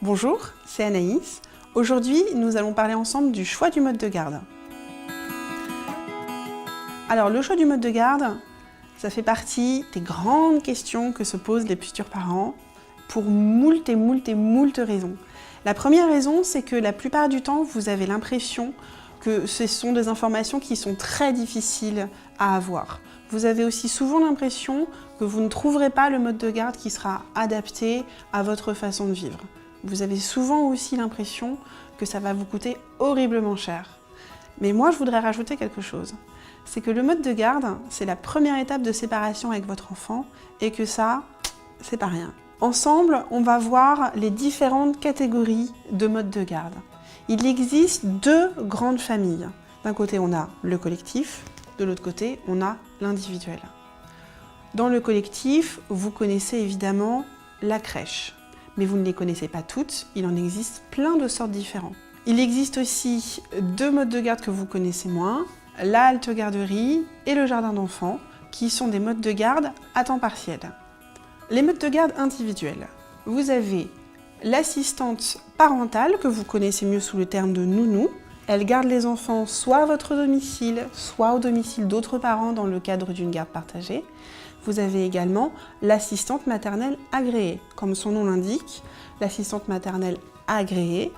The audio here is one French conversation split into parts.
Bonjour, c'est Anaïs. Aujourd'hui, nous allons parler ensemble du choix du mode de garde. Alors, le choix du mode de garde, ça fait partie des grandes questions que se posent les futurs parents pour moult raisons. La première raison, c'est que la plupart du temps, vous avez l'impression que ce sont des informations qui sont très difficiles à avoir. Vous avez aussi souvent l'impression que vous ne trouverez pas le mode de garde qui sera adapté à votre façon de vivre. Vous avez souvent aussi l'impression que ça va vous coûter horriblement cher. Mais moi, je voudrais rajouter quelque chose. C'est que le mode de garde, c'est la première étape de séparation avec votre enfant et que ça, c'est pas rien. Ensemble, on va voir les différentes catégories de modes de garde. Il existe deux grandes familles. D'un côté, on a le collectif, de l'autre côté, on a l'individuel. Dans le collectif, vous connaissez évidemment la crèche. Mais vous ne les connaissez pas toutes, il en existe plein de sortes différentes. Il existe aussi deux modes de garde que vous connaissez moins, la halte garderie et le jardin d'enfants, qui sont des modes de garde à temps partiel. Les modes de garde individuels. Vous avez l'assistante parentale, que vous connaissez mieux sous le terme de nounou. Elle garde les enfants soit à votre domicile, soit au domicile d'autres parents dans le cadre d'une garde partagée. Vous avez également l'assistante maternelle agréée. Comme son nom l'indique, l'assistante maternelle agréée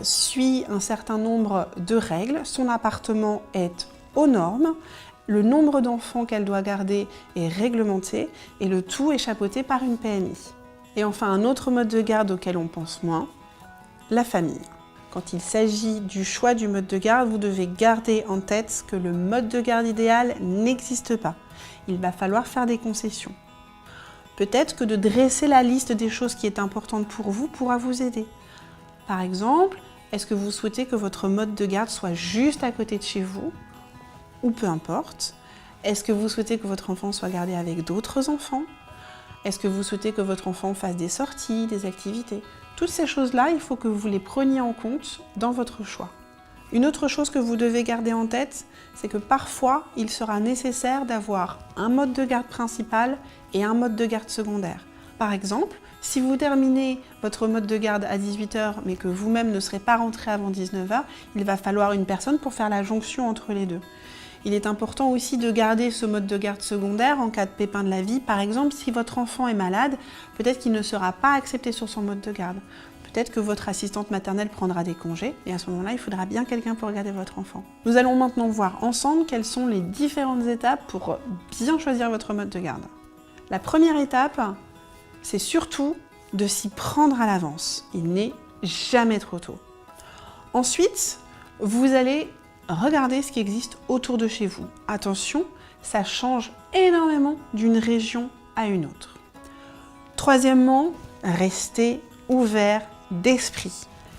suit un certain nombre de règles. Son appartement est aux normes. Le nombre d'enfants qu'elle doit garder est réglementé et le tout est chapeauté par une PMI. Et enfin, un autre mode de garde auquel on pense moins, la famille. Quand il s'agit du choix du mode de garde, vous devez garder en tête que le mode de garde idéal n'existe pas. Il va falloir faire des concessions. Peut-être que de dresser la liste des choses qui est importante pour vous pourra vous aider. Par exemple, est-ce que vous souhaitez que votre mode de garde soit juste à côté de chez vous? Ou peu importe. Est-ce que vous souhaitez que votre enfant soit gardé avec d'autres enfants? Est-ce que vous souhaitez que votre enfant fasse des sorties, des activités? Toutes ces choses-là, il faut que vous les preniez en compte dans votre choix. Une autre chose que vous devez garder en tête, c'est que parfois, il sera nécessaire d'avoir un mode de garde principal et un mode de garde secondaire. Par exemple, si vous terminez votre mode de garde à 18 h, mais que vous-même ne serez pas rentré avant 19 h, il va falloir une personne pour faire la jonction entre les deux. Il est important aussi de garder ce mode de garde secondaire en cas de pépin de la vie. Par exemple, si votre enfant est malade, peut-être qu'il ne sera pas accepté sur son mode de garde. Peut-être que votre assistante maternelle prendra des congés et à ce moment-là, il faudra bien quelqu'un pour garder votre enfant. Nous allons maintenant voir ensemble quelles sont les différentes étapes pour bien choisir votre mode de garde. La première étape, c'est surtout de s'y prendre à l'avance. Il n'est jamais trop tôt. Ensuite, vous allez regardez ce qui existe autour de chez vous. Attention, ça change énormément d'une région à une autre. Troisièmement, restez ouvert d'esprit.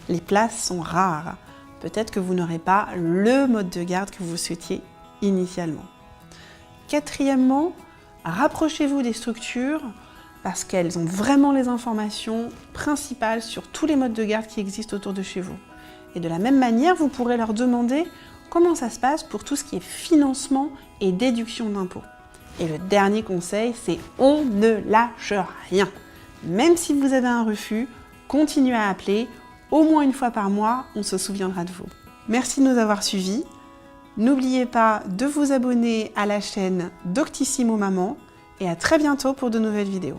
Les places sont rares. Peut-être que vous n'aurez pas le mode de garde que vous souhaitiez initialement. Quatrièmement, rapprochez-vous des structures parce qu'elles ont vraiment les informations principales sur tous les modes de garde qui existent autour de chez vous. Et de la même manière, vous pourrez leur demander comment ça se passe pour tout ce qui est financement et déduction d'impôts. Et le dernier conseil, c'est on ne lâche rien. Même si vous avez un refus, continuez à appeler. Au moins une fois par mois, on se souviendra de vous. Merci de nous avoir suivis. N'oubliez pas de vous abonner à la chaîne Doctissimo Maman et à très bientôt pour de nouvelles vidéos.